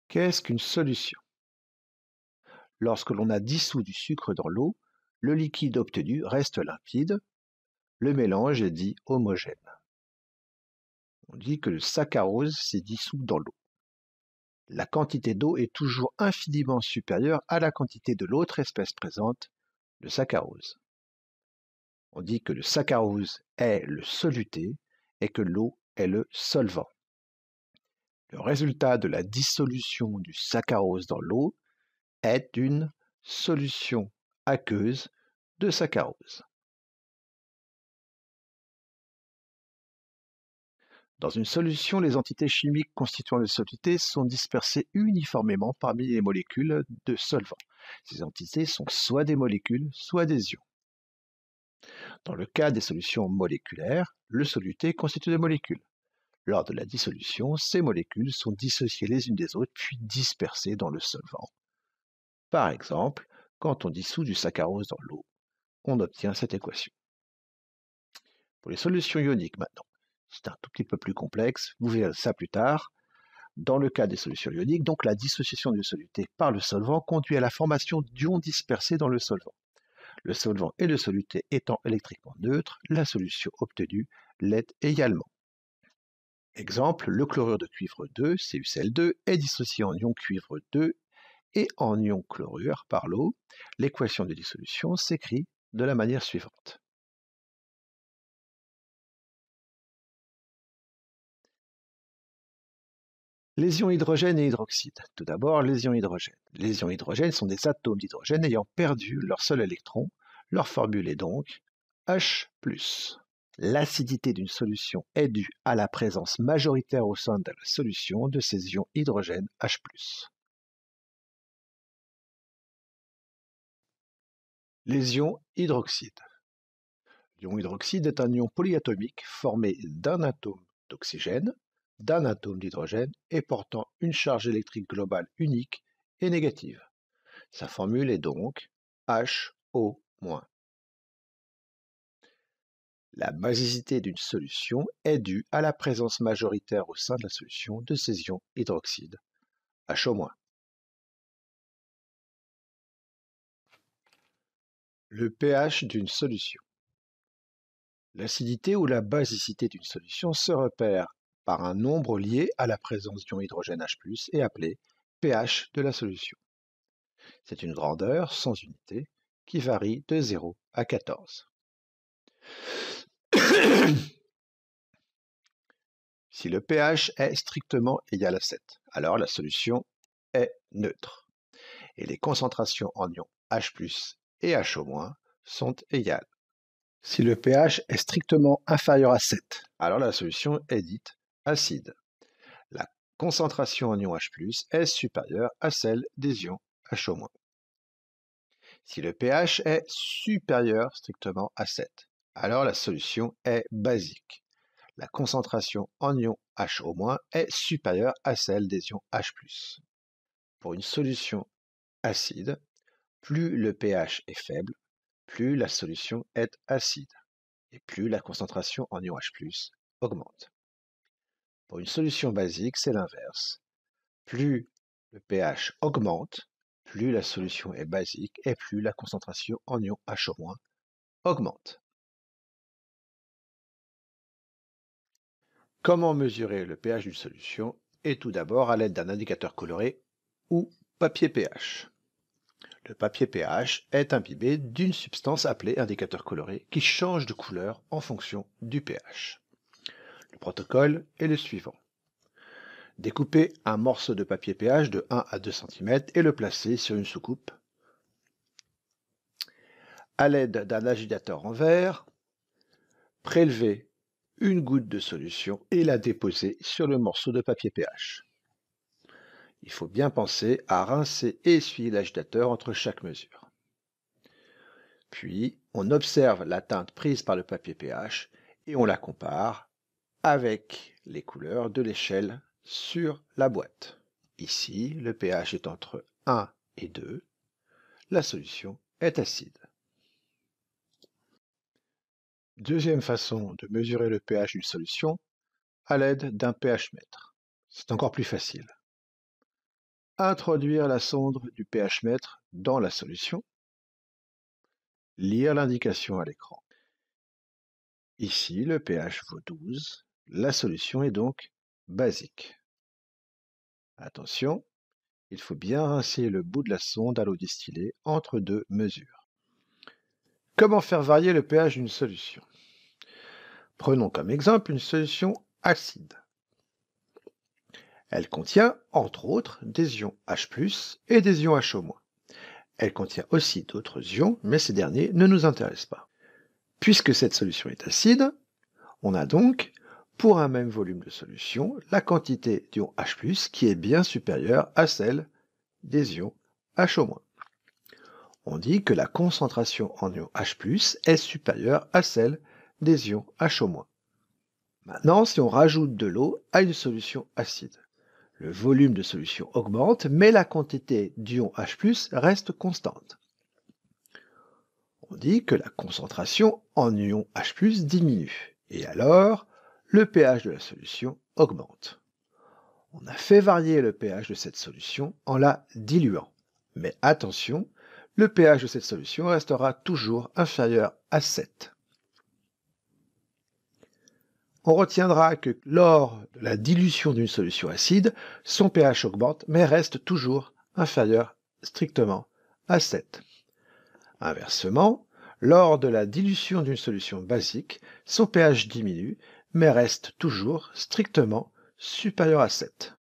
Qu'est-ce qu'une solution? Lorsque l'on a dissous du sucre dans l'eau, le liquide obtenu reste limpide, le mélange est dit homogène. On dit que le saccharose s'est dissous dans l'eau. La quantité d'eau est toujours infiniment supérieure à la quantité de l'autre espèce présente, le saccharose. On dit que le saccharose est le soluté et que l'eau est le solvant. Le résultat de la dissolution du saccharose dans l'eau est une solution aqueuse de saccharose. Dans une solution, les entités chimiques constituant le soluté sont dispersées uniformément parmi les molécules de solvant. Ces entités sont soit des molécules, soit des ions. Dans le cas des solutions moléculaires, le soluté constitue des molécules. Lors de la dissolution, ces molécules sont dissociées les unes des autres puis dispersées dans le solvant. Par exemple, quand on dissout du saccharose dans l'eau, on obtient cette équation. Pour les solutions ioniques maintenant, c'est un tout petit peu plus complexe, vous verrez ça plus tard. Dans le cas des solutions ioniques, donc la dissociation du soluté par le solvant conduit à la formation d'ions dispersés dans le solvant. Le solvant et le soluté étant électriquement neutres, la solution obtenue l'est également. Exemple, le chlorure de cuivre 2, CuCl2, est dissocié en ion cuivre 2 et en ion chlorure par l'eau. L'équation de dissolution s'écrit de la manière suivante. Les ions hydrogène et hydroxyde. Tout d'abord, les ions hydrogène. Les ions hydrogène sont des atomes d'hydrogène ayant perdu leur seul électron. Leur formule est donc H+. L'acidité d'une solution est due à la présence majoritaire au sein de la solution de ces ions hydrogène H+. Les ions hydroxyde. L'ion hydroxyde est un ion polyatomique formé d'un atome d'oxygène, d'un atome d'hydrogène et portant une charge électrique globale unique et négative. Sa formule est donc HO-. La basicité d'une solution est due à la présence majoritaire au sein de la solution de ces ions hydroxyde, HO-. Le pH d'une solution. L'acidité ou la basicité d'une solution se repère par un nombre lié à la présence d'ion hydrogène H+, et appelé pH de la solution. C'est une grandeur sans unité qui varie de 0 à 14. Si le pH est strictement égal à 7, alors la solution est neutre et les concentrations en ions H+ et HO- sont égales. Si le pH est strictement inférieur à 7, alors la solution est dite acide. La concentration en ions H+ est supérieure à celle des ions HO-. Si le pH est supérieur strictement à 7, alors la solution est basique. La concentration en ions HO- est supérieure à celle des ions H+. Pour une solution acide, plus le pH est faible, plus la solution est acide, et plus la concentration en ions H+ augmente. Pour une solution basique, c'est l'inverse. Plus le pH augmente, plus la solution est basique et plus la concentration en ions HO- augmente. Comment mesurer le pH d'une solution? Et tout d'abord à l'aide d'un indicateur coloré ou papier pH. Le papier pH est imbibé d'une substance appelée indicateur coloré qui change de couleur en fonction du pH. Le protocole est le suivant. Découper un morceau de papier pH de 1 à 2 cm et le placer sur une soucoupe. À l'aide d'un agitateur en verre, prélever une goutte de solution et la déposer sur le morceau de papier pH. Il faut bien penser à rincer et essuyer l'agitateur entre chaque mesure. Puis, on observe la teinte prise par le papier pH et on la compare avec les couleurs de l'échelle sur la boîte. Ici, le pH est entre 1 et 2. La solution est acide. Deuxième façon de mesurer le pH d'une solution, à l'aide d'un pH-mètre. C'est encore plus facile. introduire la sonde du pH-mètre dans la solution, lire l'indication à l'écran. Ici, le pH vaut 12, la solution est donc basique. Attention, il faut bien rincer le bout de la sonde à l'eau distillée entre deux mesures. Comment faire varier le pH d'une solution? Prenons comme exemple une solution acide. Elle contient, entre autres, des ions H+, et des ions HO-. Elle contient aussi d'autres ions, mais ces derniers ne nous intéressent pas. Puisque cette solution est acide, on a donc, pour un même volume de solution, la quantité d'ions H+, qui est bien supérieure à celle des ions HO-. On dit que la concentration en ions H+, est supérieure à celle des ions HO-. Maintenant, si on rajoute de l'eau à une solution acide, le volume de solution augmente, mais la quantité d'ions H+, reste constante. On dit que la concentration en ions H+, diminue, et alors le pH de la solution augmente. On a fait varier le pH de cette solution en la diluant. Mais attention, le pH de cette solution restera toujours inférieur à 7. On retiendra que lors de la dilution d'une solution acide, son pH augmente mais reste toujours inférieur strictement à 7. Inversement, lors de la dilution d'une solution basique, son pH diminue mais reste toujours strictement supérieur à 7.